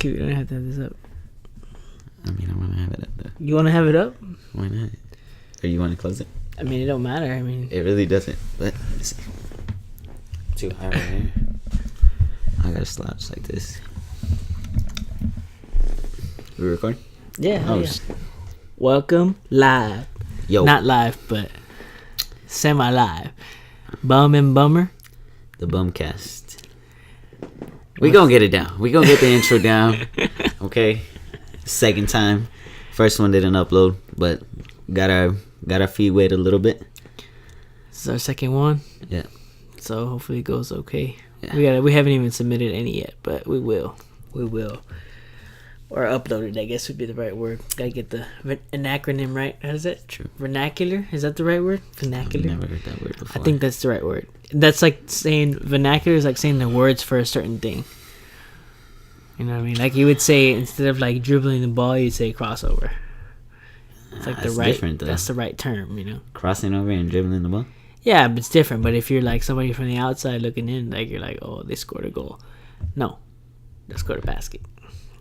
You don't have to have this up. I mean, I want to have it up though. You want to have it up? Why not? Or you want to close it? I mean, it don't matter. I mean, it really doesn't. But let's see. Too high right here. I gotta slouch like this. We recording? Yeah. Oh, yeah. Welcome live. Yo. Not live, but semi-live. Bum and Bummer. The Bumcast. We gonna get it down. We gonna get the intro down. Okay. Second time. First one didn't upload, but got our feet wet a little bit. This is our second one. Yeah. So hopefully it goes okay. Yeah. We haven't even submitted any yet, but we will. We will. Or uploaded, I guess would be the right word. Gotta get an acronym right. How is that? True. Vernacular? Is that the right word? Vernacular? I've never heard that word before. I think that's the right word. That's like saying vernacular is like saying the words for a certain thing. You know what I mean? Like you would say instead of like dribbling the ball, you'd say crossover. It's like the right. Different, though. That's the right term, you know. Crossing over and dribbling the ball. Yeah, but it's different. But if you're like somebody from the outside looking in, like you're like, oh, they scored a goal. No, they scored a basket.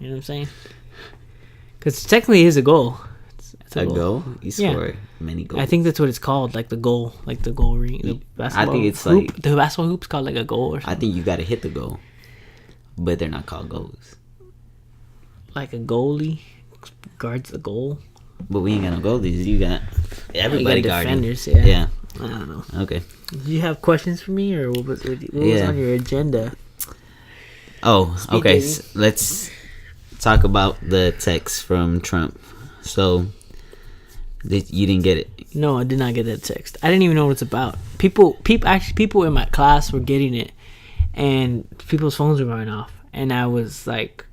You know what I'm saying? Because technically, it is a goal. It's a goal? You score many goals. I think that's what it's called, like the goal ring. The basketball I think it's hoop. like The basketball hoop's called like a goal or something. I think you got to hit the goal, but they're not called goals. Like a goalie guards the goal. But we ain't got no goalies. You got everybody guarding. Defenders, yeah. Yeah. I don't know. Okay. Do you have questions for me, or what was on your agenda? Oh, okay. Dating. So let's talk about the text from Trump. So, you didn't get it? No, I did not get that text. I didn't even know what it's about. People in my class were getting it, and people's phones were going off, and I was like,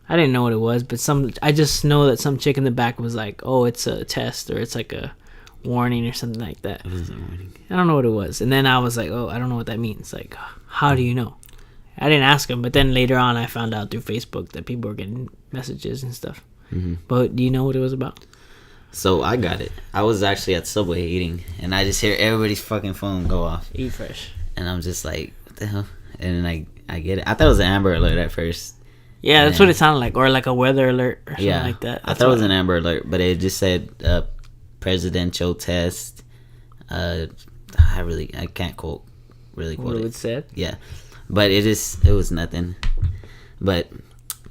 I didn't know what it was, but I just know that some chick in the back was like, oh, it's a test, or it's like a warning or something like that. What is a warning? I don't know what it was. And then I was like, oh, I don't know what that means. Like, how do you know? I didn't ask him, but then later on I found out through Facebook that people were getting messages and stuff. Mm-hmm. But do you know what it was about? So I got it. I was actually at Subway eating, and I just hear everybody's fucking phone go off. Eat Fresh. And I'm just like, what the hell? And then I get it. I thought it was an Amber Alert at first. Yeah, that's what it sounded like. Or like a weather alert or something like that. I thought it was an Amber Alert, but it just said presidential test. I can't quote it. What it said? Yeah. But it was nothing. But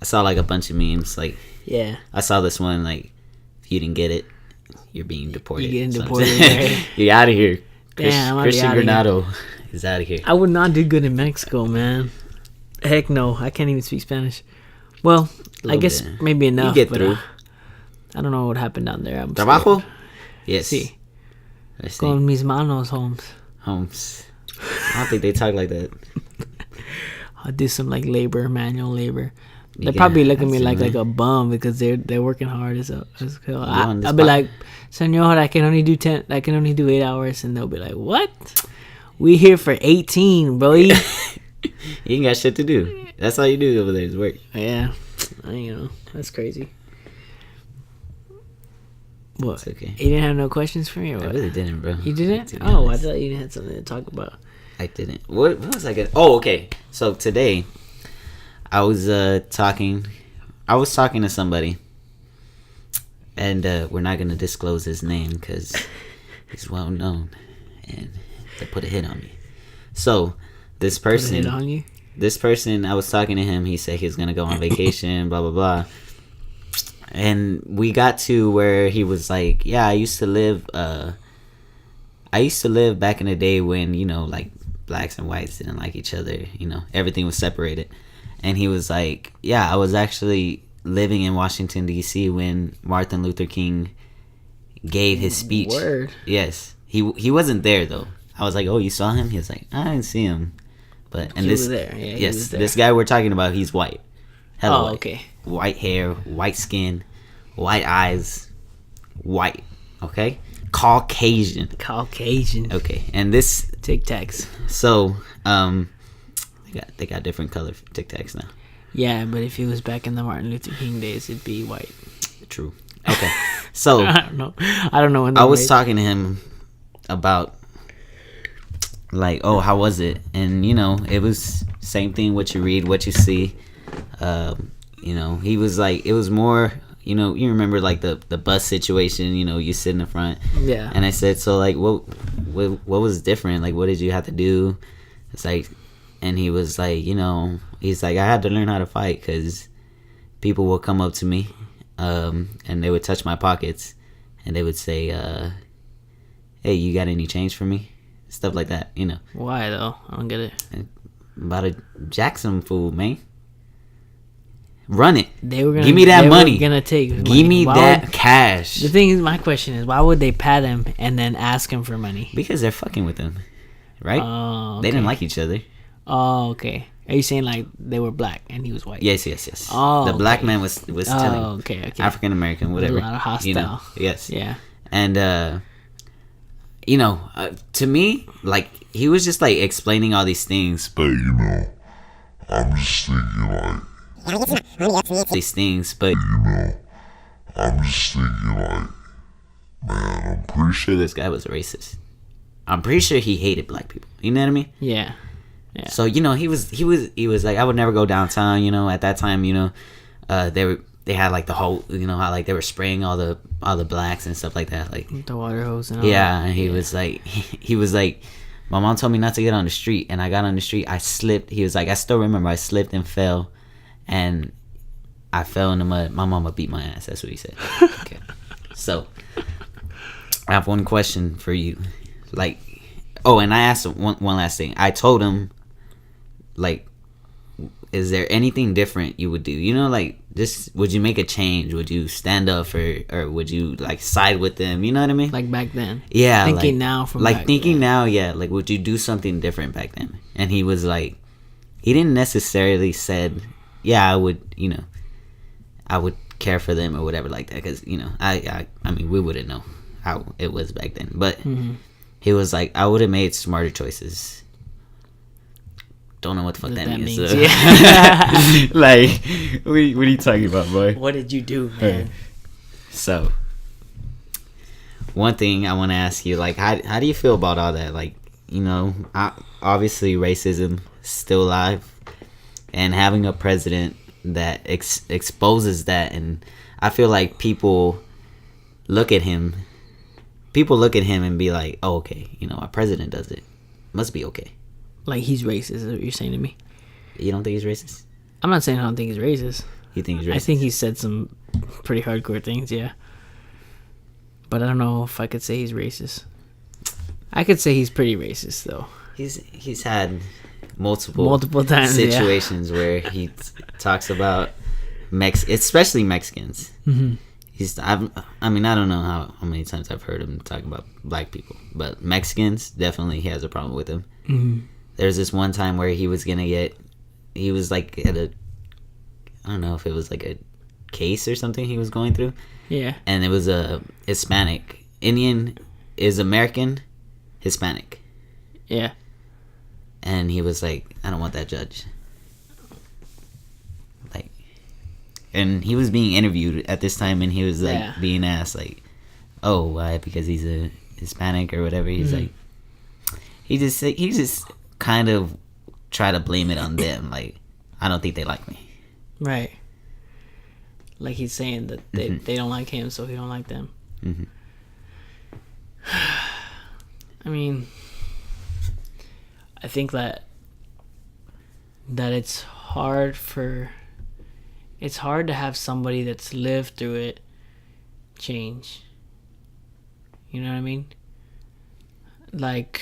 I saw like a bunch of memes. Like, yeah, I saw this one like, if you didn't get it, you're being deported. You're getting deported. Right? You're out of here. Damn, Christian Granado is out of here. I would not do good in Mexico, man. Heck no, I can't even speak Spanish. Well, I guess maybe enough. You get through. I don't know what happened down there. Trabajo? Scared. Yes. Sí. Con mis manos, Holmes. I don't think they talk like that. I'll do some like manual labor. They probably look at me like a bum because they're working hard as hell. I'll be like, Senor, I can only do 8 hours, and they'll be like, what? We here for 18, bro. You ain't got shit to do. That's all you do over there is work. Yeah, that's crazy. What? It's okay. You didn't have no questions for me, or what? I really didn't, bro. You didn't? Oh, I thought you had something to talk about. I didn't. What was I gonna? Oh, okay. So today, I was talking to somebody, and we're not gonna disclose his name because he's well known, and they put a hit on me. So this person, put a hit on you? This person, I was talking to him. He said he was gonna go on vacation, blah blah blah. And we got to where he was like, "Yeah, I used to live back in the day when like blacks and whites didn't like each other. Everything was separated." And he was like, "Yeah, I was actually living in Washington D.C. when Martin Luther King gave his speech." Word. Yes, he wasn't there though. I was like, "Oh, you saw him?" He was like, "I didn't see him." But he was there. Yeah, he was there. This guy we're talking about, he's white. Hella white. Okay. White hair, white skin, white eyes, white. Okay, Caucasian. Okay, and this Tic Tacs. So, they got different color Tic Tacs now. Yeah, but if it was back in the Martin Luther King days, it'd be white. True. Okay, so I don't know when I was talking to him about like, oh, how was it? And it was same thing. What you read, what you see. You know, he was like, it was more, you know, you remember like the bus situation, you know, you sit in the front. Yeah. And I said, so like, what was different? Like, what did you have to do? It's like, and he was like, you know, he's like, I had to learn how to fight because people will come up to me, and they would touch my pockets, and they would say, hey, you got any change for me? Stuff like that, you know. Why though? I don't get it. And about to jack some food, man. Run it. They were gonna give me that money. Gonna take. Give me that cash. The thing is, my question is, why would they pat him and then ask him for money? Because they're fucking with him, right? Oh, okay. They didn't like each other. Oh, okay. Are you saying like they were black and he was white? Yes. Oh, the black okay. man was telling. Okay. African American, whatever. A lot of hostile. You know? Yes. Yeah. And you know, to me, like he was just like explaining all these things, But you know, I'm just thinking like, these things, but you know, I'm just thinking like, man, I'm pretty sure this guy was racist. I'm pretty sure he hated black people. You know what I mean? Yeah. Yeah. So you know, he was like, I would never go downtown. You know, at that time, you know, they had like the whole, you know, how like they were spraying all the blacks and stuff like that, like the water hose and all yeah. that. And he was like, my mom told me not to get on the street, and I got on the street. I slipped. He was like, I still remember I slipped and fell, and I fell in the mud. My mama beat my ass. That's what he said. Okay. So I have one question for you, like, oh, and I asked him one last thing. I told him, like, is there anything different you would do? You know, like, just would you make a change? Would you stand up for, or would you like side with them? You know what I mean? Like back then. Yeah. Thinking like, now from like back thinking then. now, yeah. Like, would you do something different back then? And he was like, he didn't necessarily said, yeah, I would, you know, I would care for them or whatever like that, because you know, I mean, we wouldn't know how it was back then, but he was like, I would have made smarter choices. Don't know what the fuck that means. Yeah. Like, what are you talking about, boy? What did you do, man? So, one thing I want to ask you, like, how do you feel about all that? Like, you know, obviously racism still alive, and having a president that exposes that, and I feel like people look at him and be like, oh, okay, you know, our president does it, must be okay. Like he's racist is what you're saying to me. You don't think he's racist? I'm not saying I don't think he's racist. You think he's racist? I think he said some pretty hardcore things, yeah. But I don't know if I could say he's racist. I could say he's pretty racist though. He's had multiple times situations where he talks about especially Mexicans. Mm-hmm. I mean, I don't know how many times I've heard him talk about black people, but Mexicans, definitely he has a problem with them. Mm-hmm. There's this one time where he was like at a, I don't know if it was like a case or something he was going through. Yeah. And it was a Hispanic. Indian is American, Hispanic. Yeah. And he was like, I don't want that judge. Like, and he was being interviewed at this time, and he was like being asked like, oh, why? Because he's a Hispanic or whatever. He's like, he just kind of try to blame it on them. Like, I don't think they like me. Right. Like he's saying that they don't like him, so he don't like them. Mm-hmm. I mean, I think that it's hard to have somebody that's lived through it change. You know what I mean? Like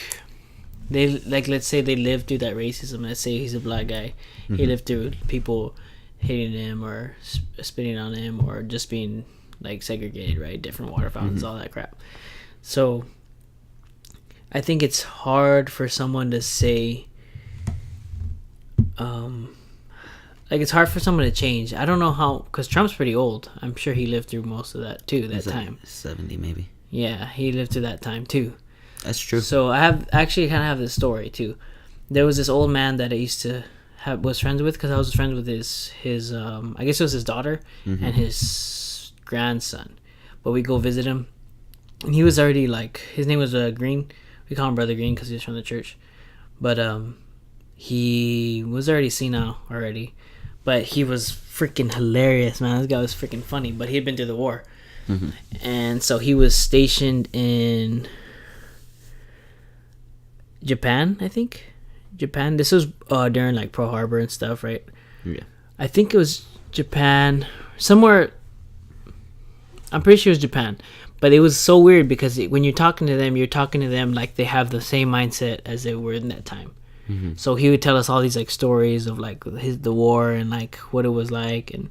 let's say they lived through that racism. Let's say he's a black guy. Mm-hmm. He lived through people hating him or spitting on him or just being like segregated, right? Different water fountains, all that crap. So I think it's hard for someone to say, like it's hard for someone to change. I don't know how, because Trump's pretty old. I'm sure he lived through most of that too. That time, 70 maybe. Yeah, he lived through that time too. That's true. So I have actually kind of have this story too. There was this old man that I used to was friends with, because I was friends with his I guess it was his daughter and his grandson. But we go visit him, and he was already like, his name was Green. We call him Brother Green because he was from the church. But he was already senile already. But he was freaking hilarious, man. This guy was freaking funny, but he had been through the war. Mhm. And so he was stationed in Japan, I think. Japan. This was during like Pearl Harbor and stuff, right? Yeah. I think it was Japan. Somewhere. I'm pretty sure it was Japan. But it was so weird because when you're talking to them, like they have the same mindset as they were in that time. Mm-hmm. So he would tell us all these like stories of like the war and like what it was like, and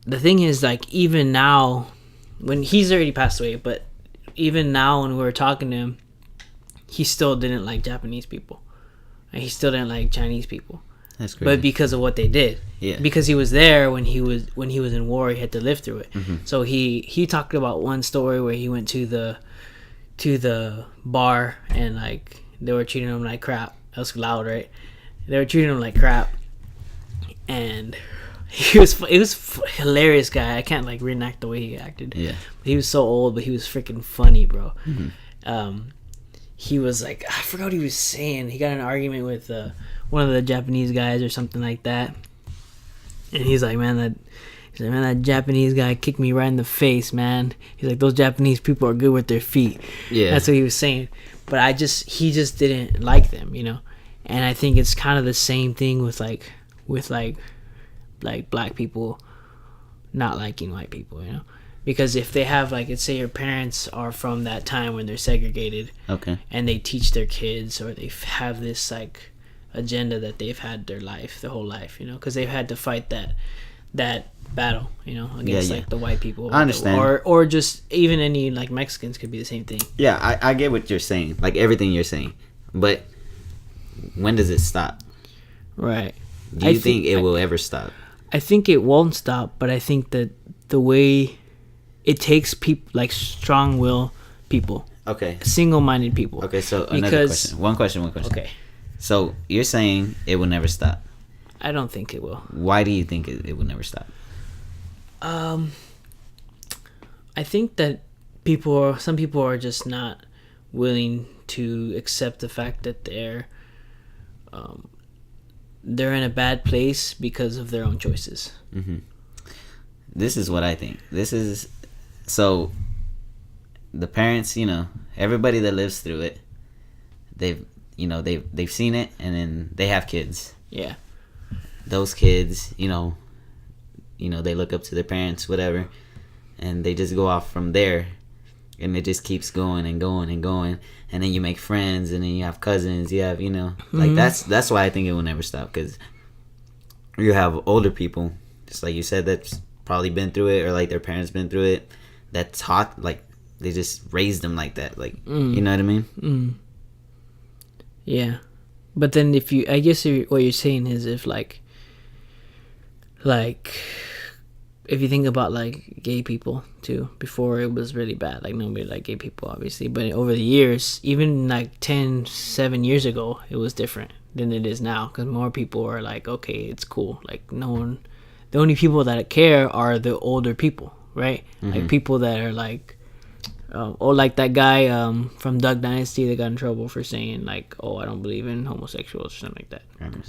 the thing is, like, even now, when he's already passed away, but even now when we were talking to him, he still didn't like Japanese people, and he still didn't like Chinese people. That's crazy. But because of what they did, yeah, because he was there when he was in war, he had to live through it. Mm-hmm. So he talked about one story where he went to the bar and like they were treating him like crap. That was loud, right? They were treating him like crap, and it was hilarious guy. I can't like reenact the way he acted. Yeah, he was so old, but he was freaking funny, bro. Mm-hmm. He was like, I forgot what he was saying. He got in an argument with one of the Japanese guys or something like that, and he's like, man, that Japanese guy kicked me right in the face, man. He's like, those Japanese people are good with their feet. Yeah, that's what he was saying. But he just didn't like them, you know. And I think it's kind of the same thing with black people not liking white people, you know. Because if they have, like, let's say your parents are from that time when they're segregated, okay, and they teach their kids, or they have this like agenda that they've had their whole life, you know, because they've had to fight that battle, you know, against like the white people. I understand. Or just even any like Mexicans could be the same thing. Yeah, I get what you're saying, like everything you're saying, but when does it stop? Right. Do you think it will ever stop? I think it won't stop, but I think that the way it takes people, like strong will people, Okay, single-minded people. Okay, so another question. One question. Okay. So you're saying it will never stop. I don't think it will. Why do you think it will never stop? I think that some people are just not willing to accept the fact that they're in a bad place because of their own choices. Mm-hmm. This is what I think. So the parents, you know, everybody that lives through it, they've seen it, and then they have kids. Yeah. Those kids, you know, they look up to their parents, whatever, and they just go off from there, and it just keeps going and going and going, and then you make friends, and then you have cousins, you have, you know, like that's why I think it will never stop, because you have older people, just like you said, that's probably been through it, or like their parents been through it, that taught, like, they just raised them like that, like, you know what I mean? Yeah, but then what you're saying is if like if you think about like gay people too, before it was really bad, like nobody liked gay people obviously, but over the years, even like 7 years ago, it was different than it is now, because more people are like, okay, it's cool, like no one, the only people that care are the older people, right? Like people that are like or like that guy from Duck Dynasty that got in trouble for saying like, oh, I don't believe in homosexuals or something like that.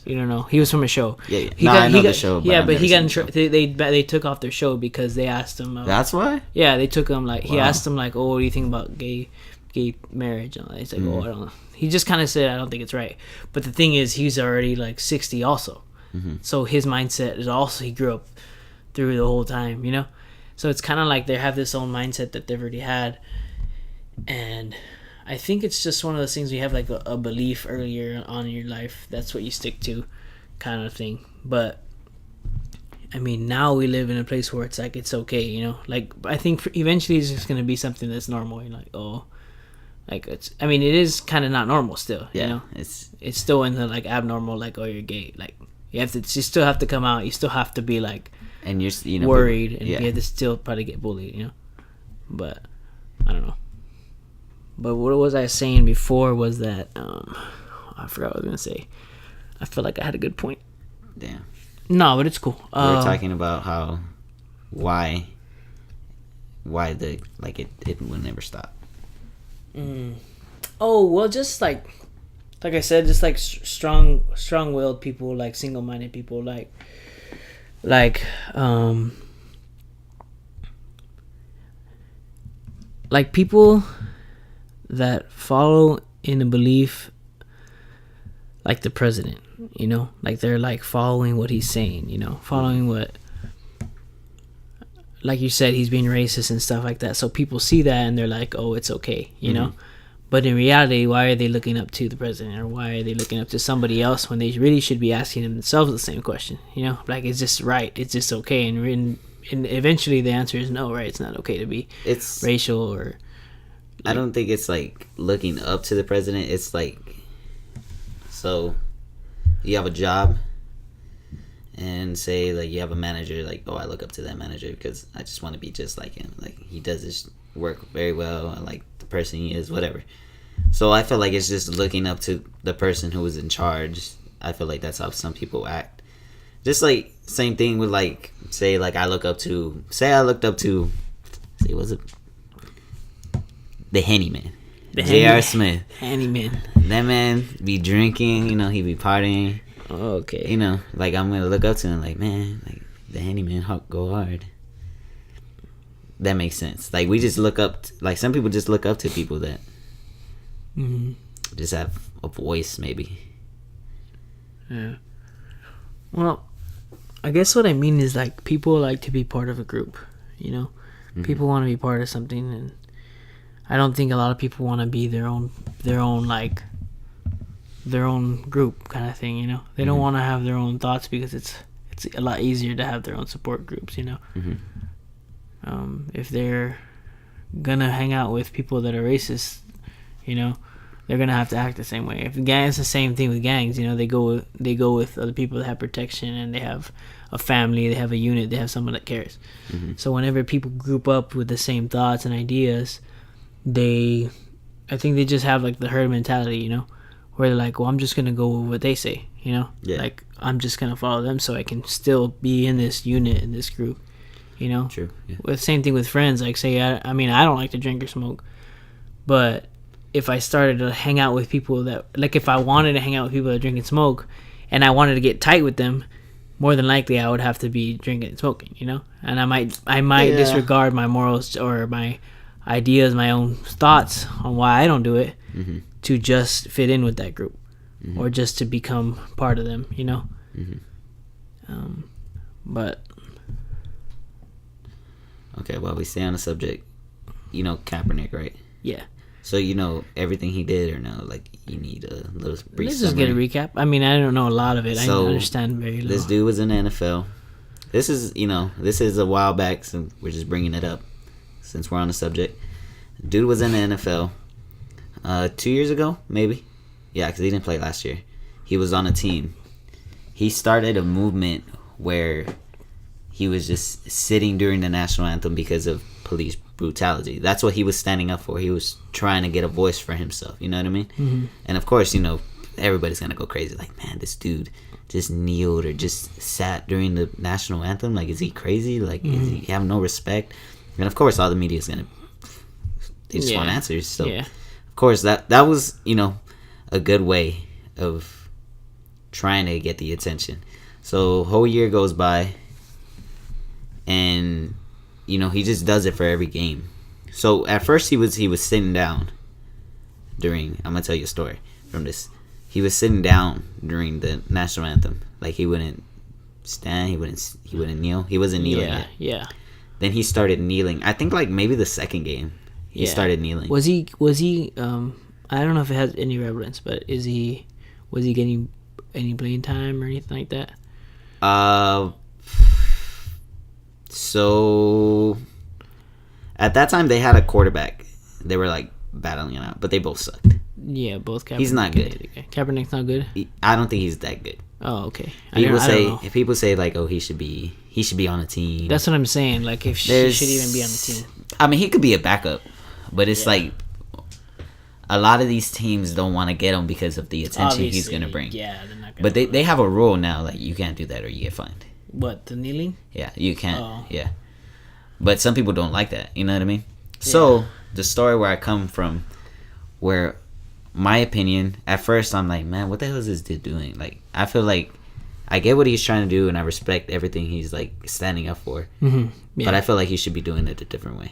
You don't know, he was from a show. Yeah. I know the show. But yeah, but he got in they took off their show because they asked him. That's why. Yeah, they took him like he asked him like, oh, what do you think about gay marriage? And he's like, oh, I don't know. He just kind of said, I don't think it's right. But the thing is, he's already like 60 also, so his mindset is also, he grew up through the whole time, you know. So it's kind of like they have this own mindset that they've already had. And I think it's just one of those things, we have like a belief earlier on in your life, that's what you stick to, kind of thing. But I mean, now we live in a place where it's like, it's okay, you know. Like, I think eventually it's just going to be something that's normal. You're like, oh, like, it's, I mean, it is kind of not normal still, yeah, you know. It's still in the like abnormal, like, oh, you're gay. Like, you still have to come out, you still have to be like, and you're, you know, worried, and you have to still probably get bullied, you know. But I don't know. But what was I saying before was that I forgot what I was gonna say. I feel like I had a good point. Damn. No, but it's cool. We were talking about why the, like, it will never stop. Oh, well, just like like I said, just like strong-willed people, like single-minded people, like people that follow in a belief like the president, you know, like they're like following what he's saying, you know, following what, like you said, he's being racist and stuff like that. So people see that and they're like, oh, it's okay, you know. But in reality, why are they looking up to the president, or why are they looking up to somebody else when they really should be asking themselves the same question? You know, like, is this right? Is this okay? And eventually the answer is no, right? It's not okay to be racial or. I don't think it's like looking up to the president. It's like, so you have a job and say like you have a manager, like, oh, I look up to that manager because I just want to be just like him. Like, he does his work very well. I like the person he is, whatever. So I feel like it's just looking up to the person who is in charge. I feel like that's how some people act. Just like same thing with like, say like I looked up to, was it the Henny Man, J.R. Smith. Henny Man. That man be drinking, you know, he be partying. Oh, okay. You know, like I'm gonna look up to him, like, man, like the Henny Man go hard. That makes sense. Like we just look up, like some people just look up to people that just have a voice, maybe. Yeah. Well, I guess what I mean is like people like to be part of a group. You know, people want to be part of something, and I don't think a lot of people want to be their own group kind of thing, you know. They don't want to have their own thoughts because it's a lot easier to have their own support groups, you know. If they're gonna hang out with people that are racist, you know, they're gonna have to act the same way. If the gang, it's the same thing with gangs, you know. They go with other people that have protection, and they have a family, they have a unit, they have someone that cares. So whenever people group up with the same thoughts and ideas, I think they just have like the herd mentality, you know, where they're like, well, I'm just gonna go with what they say, you know. Like I'm just gonna follow them so I can still be in this unit, in this group, you know. True. With same thing with friends, like say I mean I don't like to drink or smoke, but if I started to hang out with people that, like, if I wanted to hang out with people that drink and smoke and I wanted to get tight with them, more than likely I would have to be drinking and smoking, you know. And I might disregard my morals or my ideas, my own thoughts on why I don't do it, to just fit in with that group, or just to become part of them, you know. But okay, well, we stay on the subject. You know Kaepernick, right? Yeah. So you know everything he did, or no? Like you need a little brief Let's just summary? get a recap. I mean, I don't know a lot of it. So, I understand very little. This dude was in the NFL. This is a while back, so we're just bringing it up since we're on the subject. Dude was in the NFL 2 years ago, maybe. Yeah, because he didn't play last year. He was on a team. He started a movement where he was just sitting during the national anthem because of police brutality. That's what he was standing up for. He was trying to get a voice for himself. You know what I mean? And of course, you know, everybody's gonna go crazy. Like, man, this dude just kneeled or just sat during the national anthem. Like, is he crazy? Like, is he have no respect? And of course, all the media is gonna. They just want answers. So, of course, that was, you know, a good way of trying to get the attention. So, a whole year goes by, and you know, he just does it for every game. So at first he was sitting down during. I'm gonna tell you a story from this. He was sitting down during the national anthem. Like he wouldn't stand. He wouldn't kneel. He wasn't kneeling yet. Yeah. Then he started kneeling. I think like maybe the second game he started kneeling. Was he? I don't know if it has any relevance, but was he getting any playing time or anything like that? So at that time they had a quarterback. They were like battling it out, but they both sucked. Yeah, both. Kaepernick. He's not good. Kaepernick's not good. I don't think he's that good. Oh, okay. People say like, oh, he should be on a team. That's what I'm saying. Like, if he should even be on the team. I mean, he could be a backup, but it's like a lot of these teams don't want to get him because of the attention he's gonna bring. Yeah, they're not gonna. But they have a rule now, like you can't do that or you get fined. What, the kneeling? Yeah, you can't. Oh. Yeah, but some people don't like that. You know what I mean? So the story where I come from, where my opinion, at first I'm like, man, what the hell is this dude doing? Like, I feel like I get what he's trying to do, and I respect everything he's like standing up for. Mm-hmm. Yeah. But I feel like he should be doing it a different way.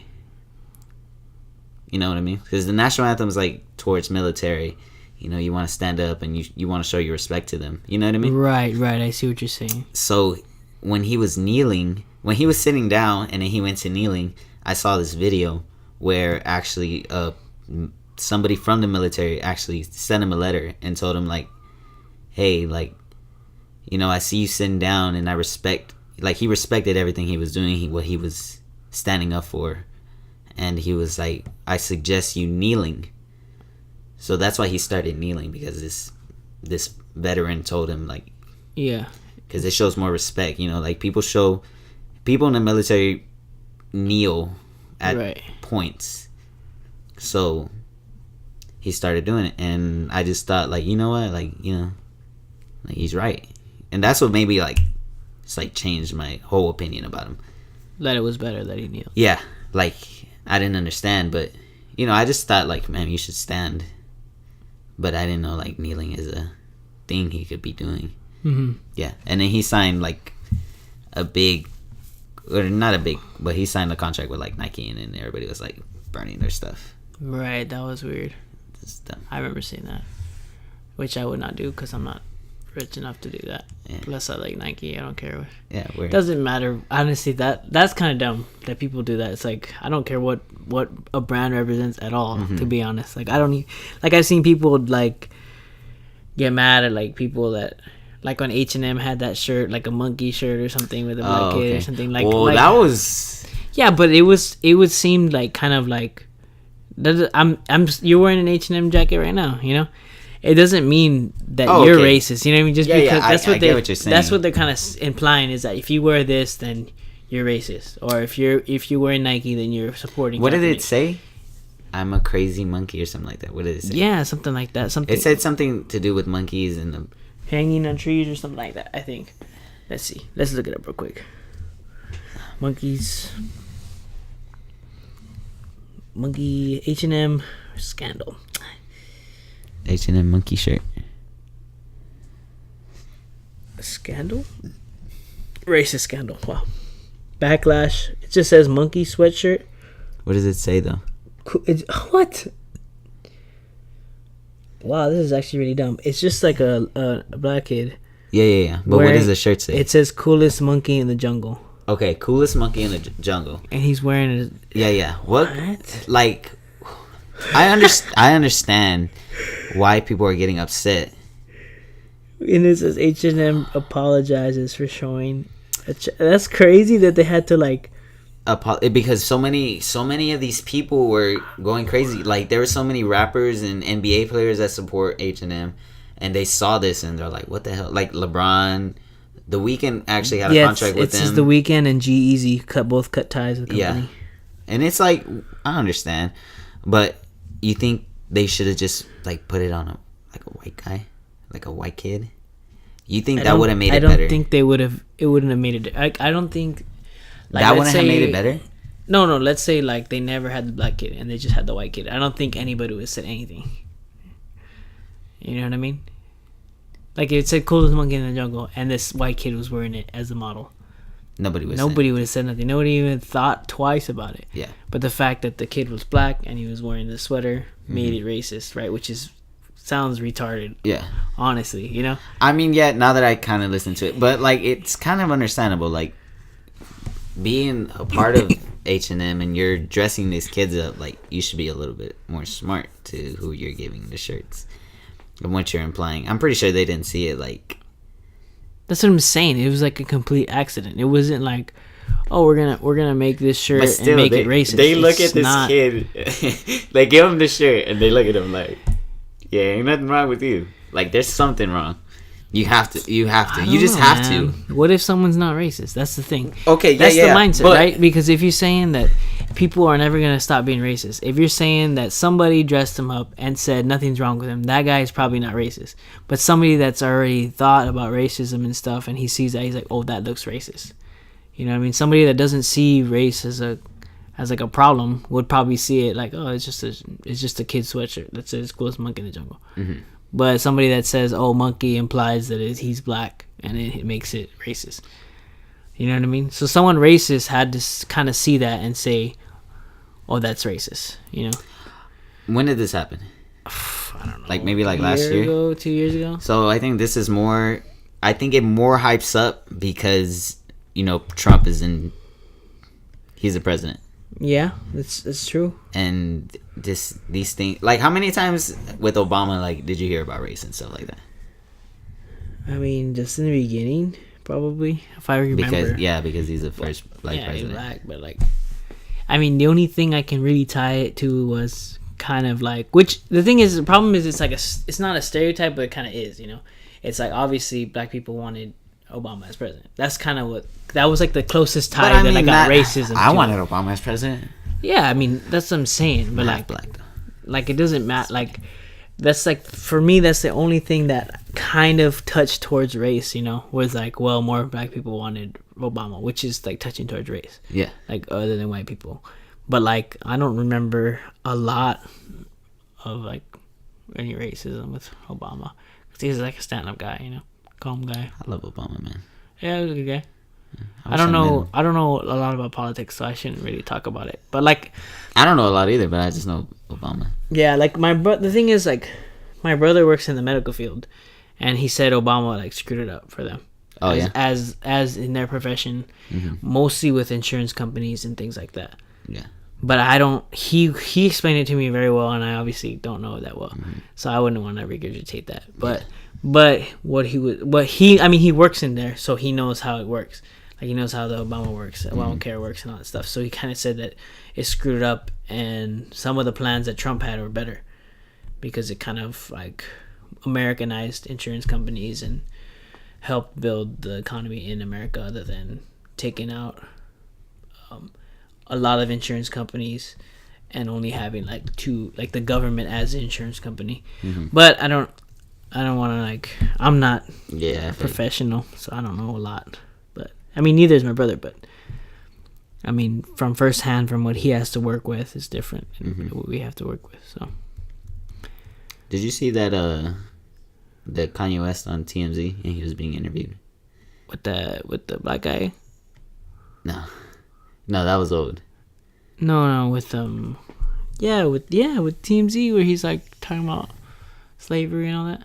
You know what I mean? Because the national anthem is like towards military. You know, you want to stand up and you want to show your respect to them. You know what I mean? Right. I see what you're saying. So when he was kneeling, when he was sitting down and then he went to kneeling, I saw this video where actually somebody from the military actually sent him a letter and told him like, hey, like, you know, I see you sitting down and I respect, like, he respected everything he was doing, what he was standing up for. And he was like, I suggest you kneeling. So that's why he started kneeling, because this veteran told him, like, yeah, because it shows more respect. You know, like people in the military kneel at points. So he started doing it, and I just thought, like, you know what, like, you know, like, he's right, and that's what maybe like it's like changed my whole opinion about him. That it was better that he kneeled. Yeah, like I didn't understand, but you know, I just thought like, man, you should stand. But I didn't know like kneeling is a thing he could be doing. Mm-hmm. Yeah, and then he signed like a big, or not a big, but he signed a contract with like Nike, and then everybody was like burning their stuff. Right, that was weird. I remember seeing that, which I would not do because I'm not rich enough to do that. Yeah. Unless I like Nike, I don't care. Yeah, weird. Doesn't matter. Honestly, that's kind of dumb that people do that. It's like, I don't care what a brand represents at all. Mm-hmm. To be honest, like I don't like, I've seen people like get mad at like people that like on H&M had that shirt, like a monkey shirt or something with a black kid or something like. Well, like, that was. Yeah, but it would seem like kind of like you're wearing an H&M jacket right now, you know. It doesn't mean that you're racist, you know what I mean? Just because that's what I get what you're saying. That's what they're kind of implying, is that if you wear this, then you're racist, or if you wear Nike, then you're supporting. What did it say? I'm a crazy monkey or something like that. What did it say? Yeah, something like that. Something. It said something to do with monkeys and the hanging on trees or something like that, I think. Let's see. Let's look it up real quick. Monkeys. Monkey H&M scandal. H&M monkey shirt. A scandal? Racist scandal. Wow. Backlash. It just says monkey sweatshirt. What does it say though? What? Wow, this is actually really dumb. It's just like a black kid. Yeah. But what does the shirt say? It says coolest monkey in the jungle. Okay, coolest monkey in the jungle. And he's wearing a... Yeah. What? Like, I understand why people are getting upset. And it says H&M apologizes for showing. That's crazy that they had to like. Because so many of these people were going crazy. Like, there were so many rappers and NBA players that support H&M, and they saw this and they're like, "What the hell?" Like The Weeknd actually had a contract with them. It's The Weeknd and G-Eazy both cut ties with the company. Yeah, and it's like, I understand, but you think they should have just like put it on a white guy, like a white kid? You think that would have made it better? I don't think they would have. It wouldn't have made it. I don't think. Like, that wouldn't have made it better? No. Let's say like they never had the black kid and they just had the white kid. I don't think anybody would have said anything. You know what I mean? Like, it said coolest monkey in the jungle, and this white kid was wearing it as the model. Nobody would have said nothing. Nobody even thought twice about it. Yeah. But the fact that the kid was black and he was wearing the sweater made it racist, right? Which sounds retarded. Yeah. Honestly, you know? I mean, yeah, now that I kind of listen to it. But, like, it's kind of understandable. Like, being a part of H&M and you're dressing these kids up, like, you should be a little bit more smart to who you're giving the shirts and what you're implying. I'm pretty sure they didn't see it like... That's what I'm saying. It was like a complete accident. It wasn't like, oh, we're gonna make this shirt and make it racist. They look at this kid, they give him the shirt, and they look at him like, yeah, ain't nothing wrong with you. Like, there's something wrong. You have to. You just have to. What if someone's not racist? That's the thing. Okay, yeah, that's the mindset, right? Because if you're saying that people are never gonna stop being racist, if you're saying that somebody dressed him up and said nothing's wrong with him, that guy is probably not racist. But somebody that's already thought about racism and stuff, and he sees that, he's like, oh, that looks racist. You know what I mean? Somebody that doesn't see race as as like a problem would probably see it like, oh, it's just a kid's sweatshirt that says "Coolest monkey in the jungle." Mm-hmm. But somebody that says, "Oh, monkey" implies that he's black, and it makes it racist. You know what I mean? So someone racist had to kind of see that and say, "Oh, that's racist." You know? When did this happen? I don't know. Like maybe like last year, 2 years ago. So I think this is more. I think it more hypes up because Trump is in. He's the president. Yeah, it's true. And these things, like, how many times with Obama, like, did you hear about race and stuff like that? I mean, just in the beginning, probably, if I remember. Because he's the first black president. Black, but like, I mean, the only thing I can really tie it to was kind of like, which the thing is, the problem is it's like it's not a stereotype, but it kind of is. It's like obviously black people wanted Obama as president. That's kind of that was like the closest tie that I got racism. I to. wanted Obama as president. Yeah, I mean that's what I'm saying. But like black though. Like it doesn't matter. Like that's like for me that's the only thing that kind of touched towards race. Was like, well, more black people wanted Obama, which is like touching towards race. Yeah. Like other than white people, but like I don't remember a lot of like any racism with Obama because he's like a stand-up guy. Calm guy. I love Obama, man. Yeah, he was a good guy. I don't know a lot about politics, so I shouldn't really talk about it. But like, I don't know a lot either, but I just know Obama. Yeah, like the thing is, like, my brother works in the medical field, and he said Obama like screwed it up for them. Oh, as in their profession, mostly with insurance companies and things like that. Yeah. But I don't. He explained it to me very well, and I obviously don't know it that well, so I wouldn't want to regurgitate that. But he works in there, so he knows how it works. Like he knows how the Obamacare works and all that stuff. So he kind of said that it screwed up, and some of the plans that Trump had were better because it kind of like Americanized insurance companies and helped build the economy in America, other than taking out a lot of insurance companies and only having like two, like the government as the insurance company. But I don't want to like, I'm not a professional, so I don't know a lot. But I mean, neither is my brother. But I mean, from firsthand, from what he has to work with is different than what we have to work with. So, did you see that the Kanye West on TMZ and he was being interviewed with the black guy? No, that was old. No, with with TMZ where he's like talking about slavery and all that.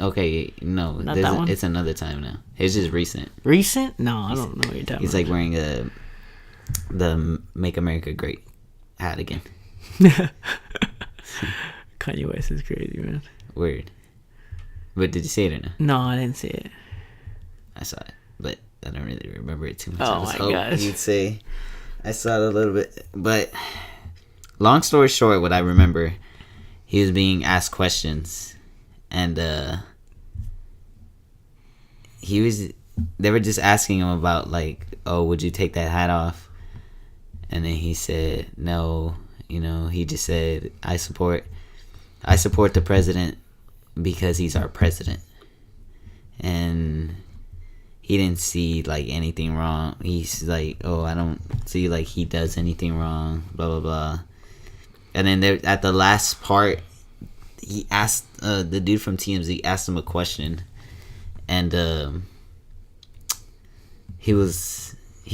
Okay, no, not that one? It's another time now. It's just recent. Recent? No, I don't know what you're talking about. He's like wearing the "Make America Great" hat again. Kanye West is crazy, man. Weird. But did you see it or no? No, I didn't see it. I saw it, but I don't really remember it too much. Oh my gosh. You'd say I saw it a little bit, but long story short, what I remember, he was being asked questions, and they were just asking him about like, oh, would you take that hat off? And then he said no. He just said, I support the president because he's our president. And he didn't see like anything wrong. He's like, oh, I don't see like he does anything wrong, blah blah blah. And then there, at the last part, he asked the dude from TMZ asked him a question, and he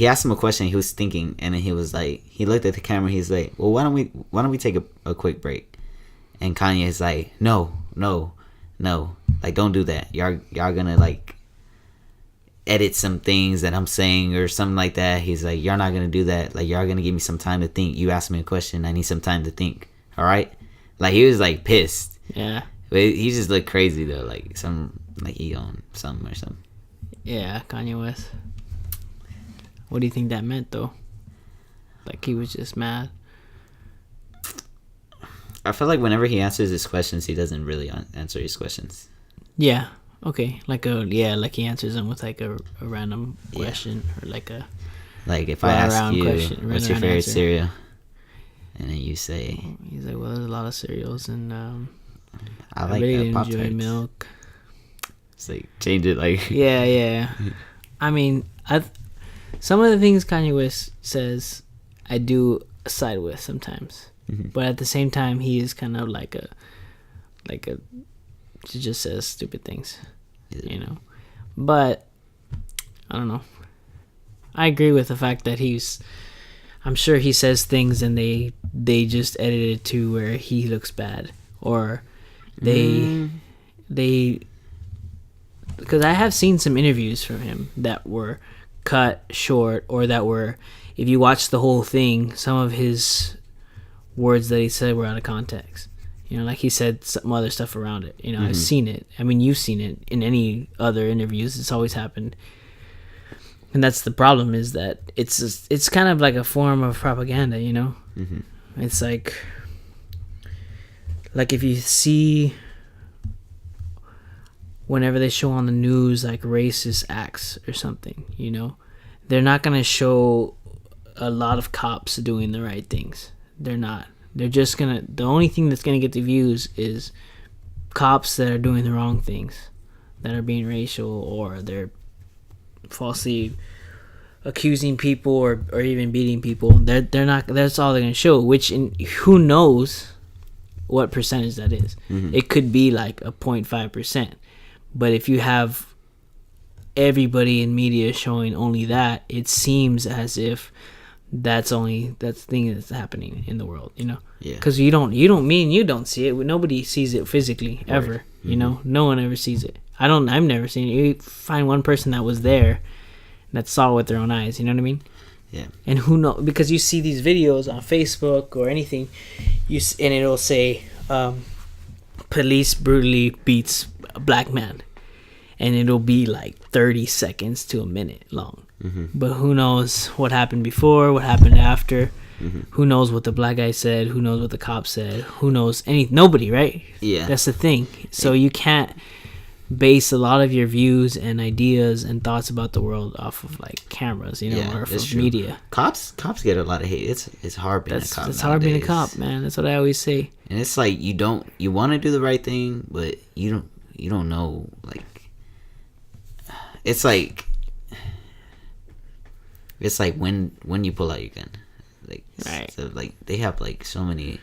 asked him a question. He was thinking, and then he was like, he looked at the camera. He's like, well, why don't we take a quick break? And Kanye is like, no, like don't do that. Y'all gonna like edit some things that I'm saying or something like that. He's like, you're not gonna do that. Like y'all gonna give me some time to think. You asked me a question. I need some time to think. All right. Like he was like pissed. Yeah. But he just looked crazy though. Like he owned something or something. Yeah, Kanye West. What do you think that meant though? Like he was just mad. I feel like whenever he answers his questions, he doesn't really answer his questions. Yeah. Okay. Like he answers them with like a random question or like a. Like if I ask you, what's your favorite answer. cereal? And then you say. He's like, well, there's a lot of cereals, and I like really Pop enjoy Tarts. milk. It's like change it, like. Yeah. I mean, some of the things Kanye West says, I do side with sometimes. But at the same time, he is kind of like a he just says stupid things, you know. But I don't know. I agree with the fact that I'm sure he says things and they just edit it to where he looks bad, or they because I have seen some interviews from him that were cut short, or that were, if you watch the whole thing, some of his words that he said were out of context. You know, like he said some other stuff around it. You know, I've seen it. I mean, you've seen it in any other interviews. It's always happened. And that's the problem, is that it's kind of like a form of propaganda, you know? It's like if you see whenever they show on the news like racist acts or something, you know, they're not going to show a lot of cops doing the right things. They're not. They're just going to, the only thing that's going to get the views is cops that are doing the wrong things, that are being racial, or they're falsely accusing people, or even beating people. They're not, that's all they're going to show, which who knows what percentage that is. It could be like a 0.5%. But if you have everybody in media showing only that, it seems as if that's the thing that's happening in the world, you know? Yeah. Because you don't see it. Nobody sees it physically ever. Right. You know, no one ever sees it. I've never seen it. You find one person that was there that saw it with their own eyes. You know what I mean? Yeah. And who knows? Because you see these videos on Facebook or anything, and it'll say, police brutally beats a black man, and it'll be like 30 seconds to a minute long. But who knows what happened before, what happened after? Who knows what the black guy said? Who knows what the cop said? Who knows nobody, right? Yeah, that's the thing. So you can't base a lot of your views and ideas and thoughts about the world off of like cameras, you know, or from media. Cops get a lot of hate. It's hard being a cop. It's hard being a cop, man. That's what I always say. And it's like you want to do the right thing, but you don't know, like, it's like when you pull out your gun, like, right. So like they have like so many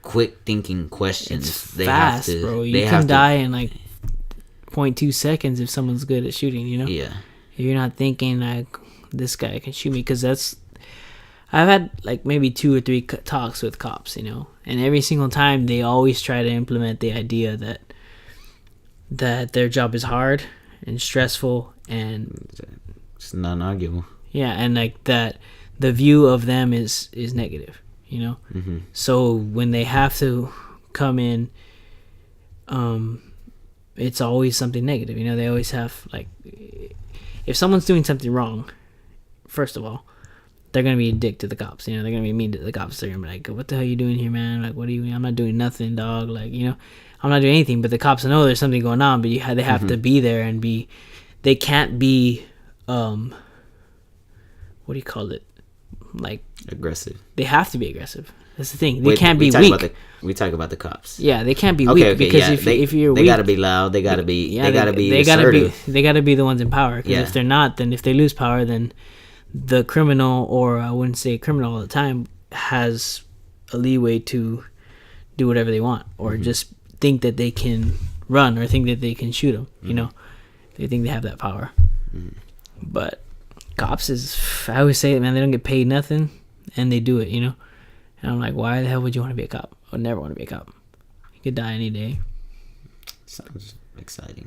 quick thinking questions. It's fast, bro. You can die in like 0.2 seconds if someone's good at shooting, you know? Yeah. If you're not thinking like, this guy can shoot me, because I've had like maybe 2 or 3 talks with cops, you know, and every single time they always try to implement the idea that their job is hard and stressful, and it's non-arguable. Yeah, and like that the view of them is negative, you know? So when they have to come in, it's always something negative, you know? They always have, like, if someone's doing something wrong, first of all, they're gonna be a dick to the cops, you know? They're gonna be mean to the cops. They're gonna be like, what the hell are you doing here, man? Like, what are you, I'm not doing nothing, dog. Like, you know, I'm not doing anything. But the cops know there's something going on, but they have to be there and they can't be, what do you call it? Like, aggressive. They have to be aggressive. That's the thing. They can't be weak. We talk about the cops. Yeah, they can't be weak, because if you're weak, they gotta be loud. They gotta be. Yeah, they gotta be the ones in power. Because if they're not, then if they lose power, then the criminal, or I wouldn't say criminal all the time, has a leeway to do whatever they want, or just think that they can run, or think that they can shoot them. You know, they think they have that power. But cops I always say it, man. They don't get paid nothing, and they do it. You know. And I'm like, why the hell would you want to be a cop? I would never want to be a cop. You could die any day. Sounds exciting.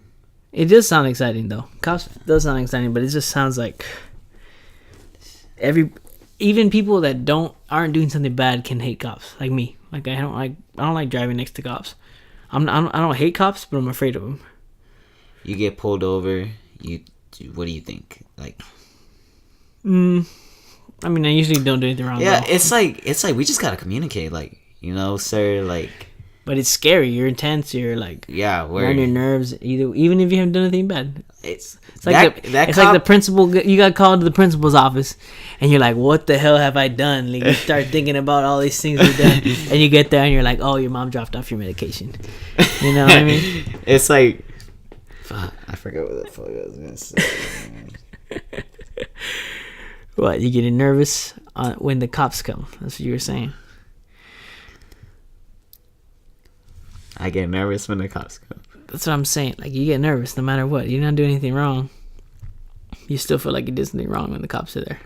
It does sound exciting, though. Cops does sound exciting, but it just sounds like even people that aren't doing something bad can hate cops. Like me. Like I don't like driving next to cops. I don't hate cops, but I'm afraid of them. You get pulled over. What do you think? Like, I mean, I usually don't do anything wrong. Yeah, though. It's like we just gotta communicate, like, you know, sir, like. But it's scary. You're intense. You're like, you're on your nerves. Even if you haven't done anything bad. It's like like the principal. You got called to the principal's office, and you're like, "What the hell have I done?" Like, you start thinking about all these things you've done, and you get there, and you're like, "Oh, your mom dropped off your medication." You know what I mean? It's like, I forgot what the fuck I was gonna say. What, you getting nervous when the cops come. That's what you were saying. I get nervous when the cops come. That's what I'm saying. Like, you get nervous no matter what. You're not doing anything wrong. You still feel like you did something wrong when the cops are there.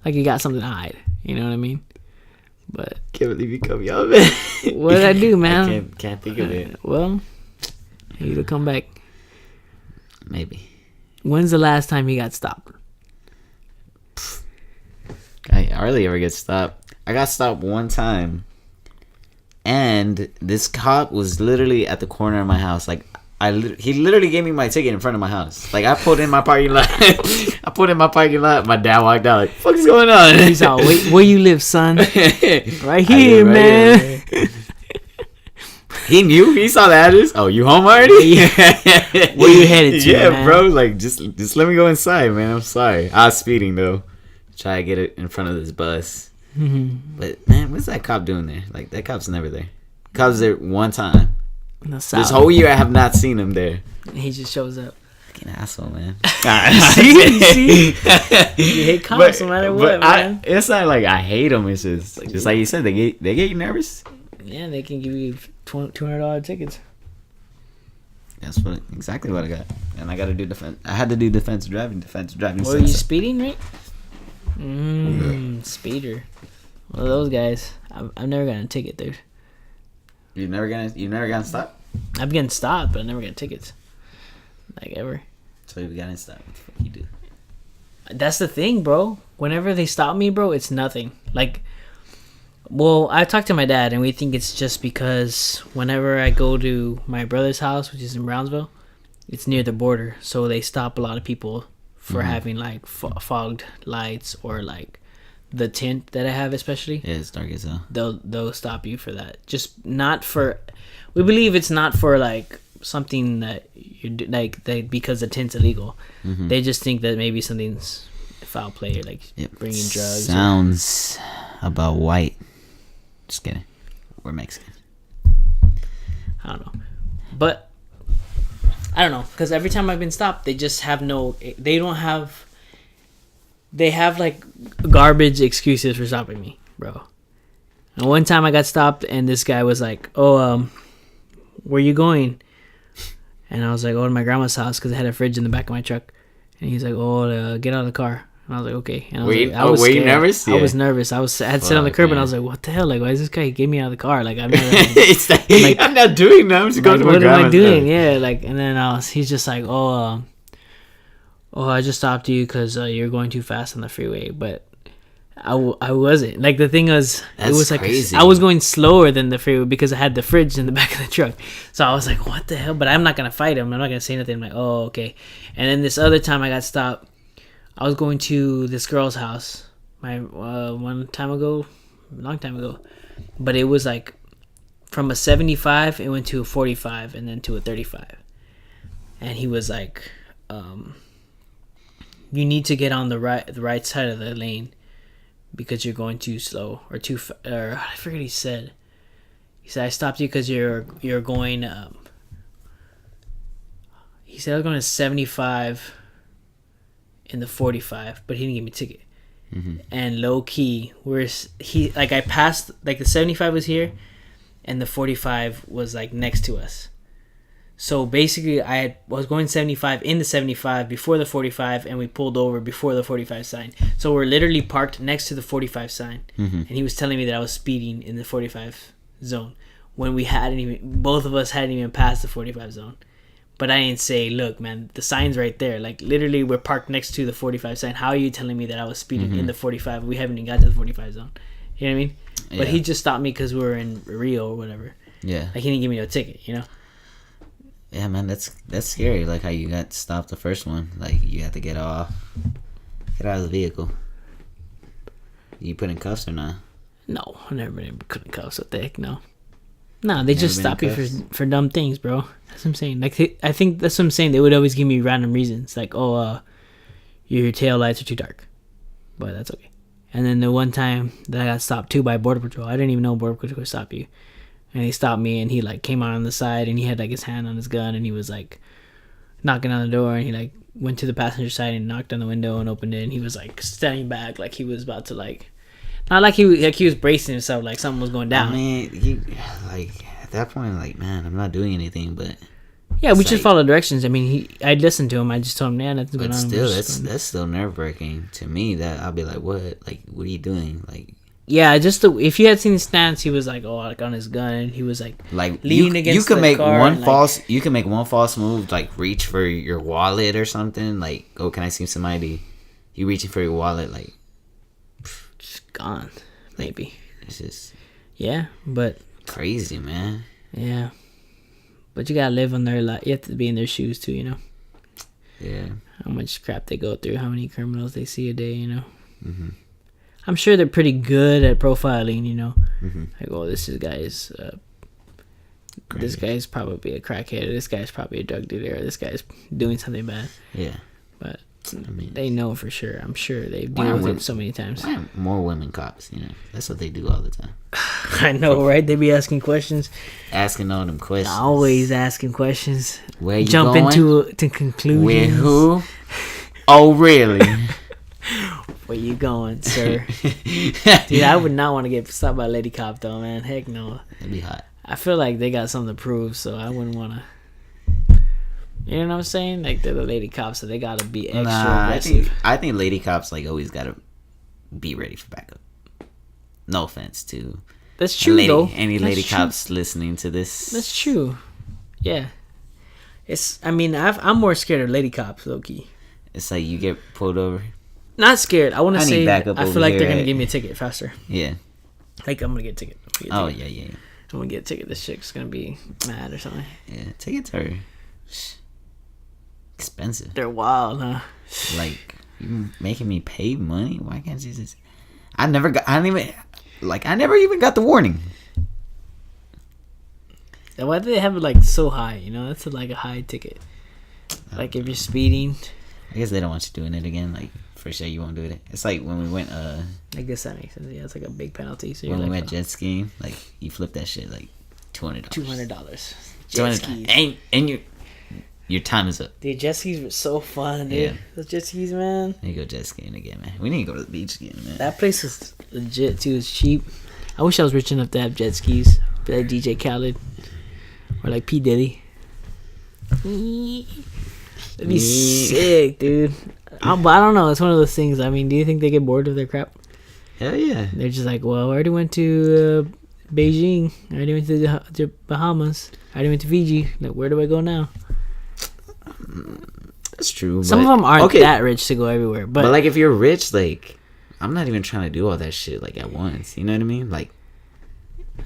Like, you got something to hide. You know what I mean? But Can't believe you cut me off, man. what did I do, man? I can't think of it. Well, you'll come back. Maybe. When's the last time you got stopped? I hardly ever get stopped. I got stopped one time, and this cop was literally at the corner of my house. Like, he literally gave me my ticket in front of my house. Like, I pulled in my parking lot. My dad walked out like, "Fuck is going on?" He's all, where you live, son? Right Right here, man. here. He knew. He saw the address. Oh, you home already? Where you headed to? Yeah, man? bro. Like, just let me go inside, man. I'm sorry. I was speeding though. Try to get it in front of this bus. Mm-hmm. But man, what's that cop doing there? Like, that cop's never there. Cop's there one time. This whole year I have not seen him there. He just shows up. Fucking asshole, man. See? You hate cops no matter what, man. It's not like I hate them. It's just like you said, they get you nervous. Yeah, they can give you $200 tickets. That's exactly what I got. And I got to do defense. I had to do defense driving. Were you speeding, right? Speeder. One of those guys. I've never gotten a ticket, dude. You never gotten stopped? I've gotten stopped, but I never got tickets. Like, ever. So you gotten stopped. What the fuck you do? That's the thing, bro. Whenever they stop me, bro, it's nothing. Like, well, I talked to my dad, and we think it's just because whenever I go to my brother's house, which is in Brownsville, it's near the border, so they stop a lot of people for having, like, fogged lights or, like, the tint that I have, especially. Yeah, it's dark as hell. They'll stop you for that. Just not for. We believe it's not for, like, something that you do, like, because the tint's illegal. Mm-hmm. They just think that maybe something's foul play, or, like, bringing drugs. Sounds about white. Just kidding. We're Mexican. I don't know, but I don't know, because every time I've been stopped, they just have no. They don't have. They have, like, garbage excuses for stopping me, bro. And one time I got stopped, and this guy was like, "Oh, where you going?" And I was like, "Oh, to my grandma's house," because I had a fridge in the back of my truck. And he's like, "Oh, get out of the car." And I was like, "Okay." And I was were scared. you nervous? I Yeah. was nervous. I had to sit on the curb, and I was like, "What the hell? Like, why is this guy get me out of the car? Like, I've never." It's like, I'm not doing that. I'm just going to my what am I grandma's doing? house. Yeah, like, and then he's just like, "Oh, I just stopped you because you're going too fast on the freeway," but I wasn't. Like, the thing was, That's it was like crazy. I was going slower than the freeway because I had the fridge in the back of the truck. So I was like, "What the hell?" But I'm not gonna fight him. I'm not gonna say nothing. I'm like, "Oh, okay." And then this other time I got stopped. I was going to this girl's house. A long time ago, but it was like from a 75, it went to a 45, and then to a 35. And he was like, "You need to get on the right side of the lane because you're going too slow or or I forget what he said. He said, I stopped you because you're going." He said I was going to 75 in the 45, but he didn't give me a ticket. Mm-hmm. And low key, I passed, like, the 75 was here, and the 45 was, like, next to us. So basically, I was going 75 in the 75 before the 45, and we pulled over before the 45 sign. So we're literally parked next to the 45 sign, and he was telling me that I was speeding in the 45 zone when both of us hadn't even passed the 45 zone. But I didn't say, "Look, man, the sign's right there." Like, literally, we're parked next to the 45 sign. How are you telling me that I was speeding in the 45? We haven't even got to the 45 zone. You know what I mean? Yeah. But he just stopped me because we were in Rio or whatever. Yeah. Like, he didn't give me no ticket, you know? Yeah, man, that's scary. Like how you got stopped the first one. Like, you had to get out of the vehicle. You put in cuffs or not? No, I never been put in cuffs. What the heck? No. No, they just stop you for dumb things, bro. That's what I'm saying. Like, I think that's what I'm saying. They would always give me random reasons, like, "Oh, your tail lights are too dark," but that's okay. And then the one time that I got stopped too by Border Patrol, I didn't even know Border Patrol would stop you, and he stopped me, and he, like, came out on the side, and he had, like, his hand on his gun, and he was, like, knocking on the door, and he, like, went to the passenger side and knocked on the window and opened it, and he was like standing back, like he was about to like, not like he was bracing himself, like something was going down. I mean, he, like at that point, like, man, I'm not doing anything, but yeah, we just like, follow directions. I mean, I'd listen to him. I just told him, yeah, nothing's but going on. still, that's still nerve wracking to me. That I'll be like, what are you doing? Like, yeah, just if you had seen his stance, he was like, like on his gun. He was like leaning against you can the make car one and, false you can make one false move, like reach for your wallet or something. Like, oh, can I see somebody? You reaching for your wallet, like, just gone. Maybe it's just but crazy, man. Yeah, but you gotta live on their life. You have to be in their shoes too, you know. Yeah. How much crap they go through, how many criminals they see a day, you know. Mm-hmm. I'm sure they're pretty good at profiling, you know. Mm-hmm. Like, oh, this guy's probably a crackhead. Or this guy's probably a drug dealer. Or this guy's doing something bad. Yeah. But I mean, they know for sure. I'm sure they've why dealt with women- it so many times. why aren't more women cops? You know, that's what they do all the time. I know, right? They be asking questions. Asking all them questions. Always asking questions. Where you Jump going? to conclusions. With who? Oh, really? Where you going, sir? Dude, I would not want to get stopped by a lady cop, though, man. Heck no. That'd be hot. I feel like they got something to prove, so I wouldn't want to. You know what I'm saying? Like, they're the lady cops, so they got to be extra aggressive. I think lady cops, like, always gotta be ready for backup. No offense to That's true, though. any That's lady true. cops listening to this. That's true. Yeah. I mean, I'm more scared of lady cops, low-key. It's like you get pulled over. Not scared. I want to I need say, backup I over feel like here, they're going to right? give me a ticket faster. Yeah. Like, I'm going to get a ticket. Oh, yeah. I'm going to get a ticket. This chick's going to be mad or something. Yeah. Tickets are expensive. They're wild, huh? Like, you making me pay money? Why can't you just... I never even got the warning. Why do they have it, like, so high? You know, that's like a high ticket. Like, if you're speeding... I guess they don't want you doing it again. Like, for sure you won't do it. It's like when we went, I guess that makes sense. Yeah, it's like a big penalty. So when you're we like, went jet skiing, like, you flip that shit, like, $200. $200. Jet skis. And your time is up. Dude, jet skis were so fun, dude. Yeah. Those jet skis, man. We need to go jet skiing again, man. We need to go to the beach again, man. That place was legit, too. It's cheap. I wish I was rich enough to have jet skis. Be like DJ Khaled. Or like P. Diddy. That'd be sick, dude. But I don't know. It's one of those things. I mean, do you think they get bored of their crap? Hell yeah. They're just like, well, I already went to Beijing. I already went to the Bahamas. I already went to Fiji. Like, where do I go now? That's true. Some of them aren't that rich to go everywhere. But like, if you're rich, like, I'm not even trying to do all that shit, like, at once. You know what I mean? Like,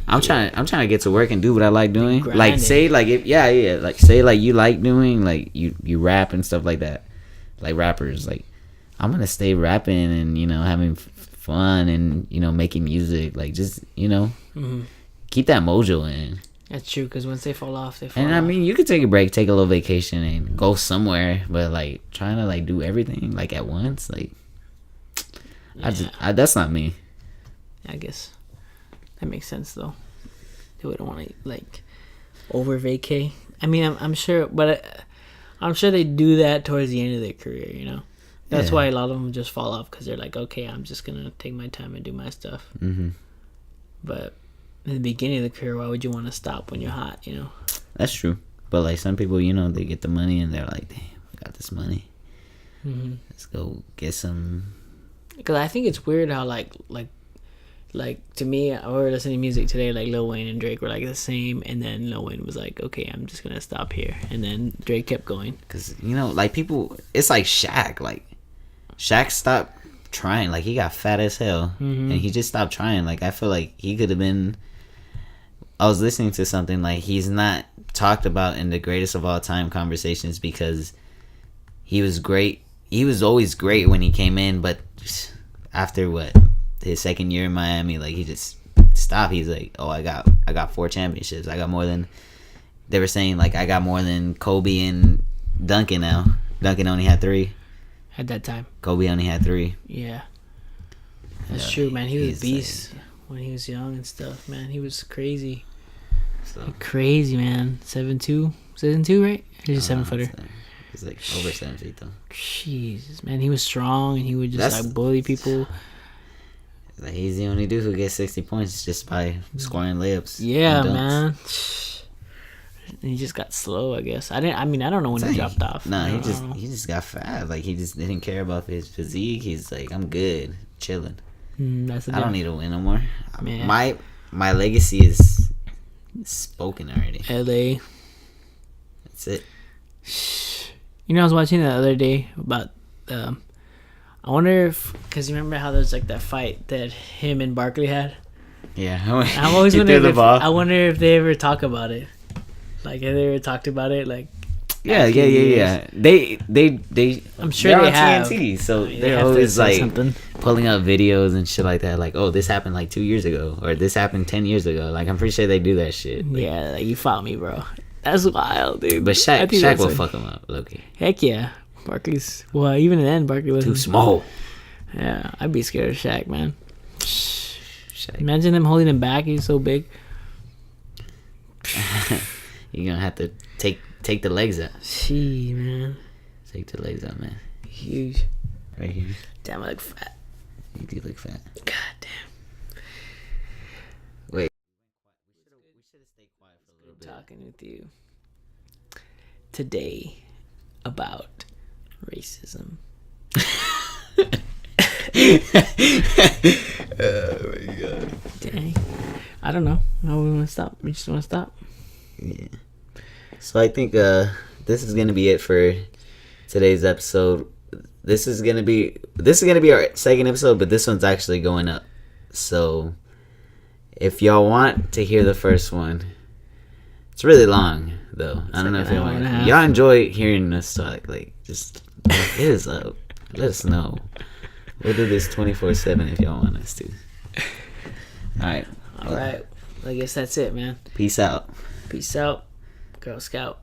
I'm trying to get to work and do what I like doing. Like, say, like, like, say, like, you like doing, like, you rap and stuff like that. Like, rappers, like, I'm gonna stay rapping and, you know, having fun and, you know, making music. Like, just, you know, keep that mojo in. That's true, because once they fall off, they fall off. And, I mean, you could take a break, take a little vacation and go somewhere. But, like, trying to, like, do everything, like, at once, like, that's not me. I guess that makes sense, though. They wouldn't want to, like, over vacay. I mean, I'm sure, but I'm sure they do that towards the end of their career, you know? That's why a lot of them just fall off, because they're like, okay, I'm just going to take my time and do my stuff. Mm-hmm. But in the beginning of the career, why would you want to stop when you're hot, you know? That's true. But, like, some people, you know, they get the money and they're like, damn, I got this money. Mm-hmm. Let's go get some. Because I think it's weird how, like to me, I were listening to music today, like Lil Wayne and Drake were like the same, and then Lil Wayne was like, okay, I'm just gonna stop here, and then Drake kept going. Because, you know, like, people, it's like Shaq. Like, Shaq stopped trying. Like, he got fat as hell, and he just stopped trying. Like, I feel like he could have been. I was listening to something, like, he's not talked about in the greatest of all time conversations because he was great. He was always great when he came in, but after his second year in Miami, like, he just stopped. He's like, oh, I got 4 championships. I got more than, they were saying, like, I got more than Kobe and Duncan now. Duncan only had 3 at that time. Kobe only had 3. Yeah, that's true, man. He was a beast when he was young and stuff, man. He was crazy. So Crazy, man. 7'2", right? He's a 7-footer. He's like over 7 feet though. Jesus, man, he was strong and he would just That's- like bully people. Like, he's the only dude who gets 60 points just by scoring layups. Yeah, and dunks. man. And he just got slow, I guess. I don't know when he dropped off. Nah, I he don't know. just got fat. Like, he just didn't care about his physique. He's like, I'm good, chilling. That's the I don't thing. need to win no more. Man. My legacy is spoken already. LA. That's it. You know, I was watching the other day about. I wonder if, because you remember how there's like that fight that him and Barkley had. Yeah, I'm always He threw wondering. the ball. I wonder if they ever talk about it. Like, have they ever talked about it? Like, Yeah. They I'm sure they're they on have. TNT, so They they're have to always say like something. pulling up videos and shit like that. Like, oh, this happened like 2 years ago, or this happened 10 years ago. Like, I'm pretty sure they do that shit. Like, Yeah, like, you fought me, bro. That's wild, dude. but I think Shaq that's will like- fuck him up, Loki. Heck yeah, Barkley's. Well, even then, Barkley was Too small. Yeah, I'd be scared of Shaq, man. Shaq. Imagine them holding him back. He's so big. You're gonna have to take the legs out. Gee, man, Take the legs out, man. huge. Right here. Damn, I look fat. You do look fat. God damn. Wait. We should have stayed quiet for a little bit. Talking with you today about racism. Oh my god. Dang. I don't know. How we want to stop? We just want to stop. Yeah. So I think this is gonna be it for today's episode. This is gonna be our second episode, but this one's actually going up. So if y'all want to hear the first one, it's really long though. I don't know if like an hour and a half. y'all enjoy hearing us talk. Like, just hit us up. Let us know. We'll do this 24/7 if y'all want us to. All right. All right. I guess that's it, man. Peace out. Peace out, Girl Scout.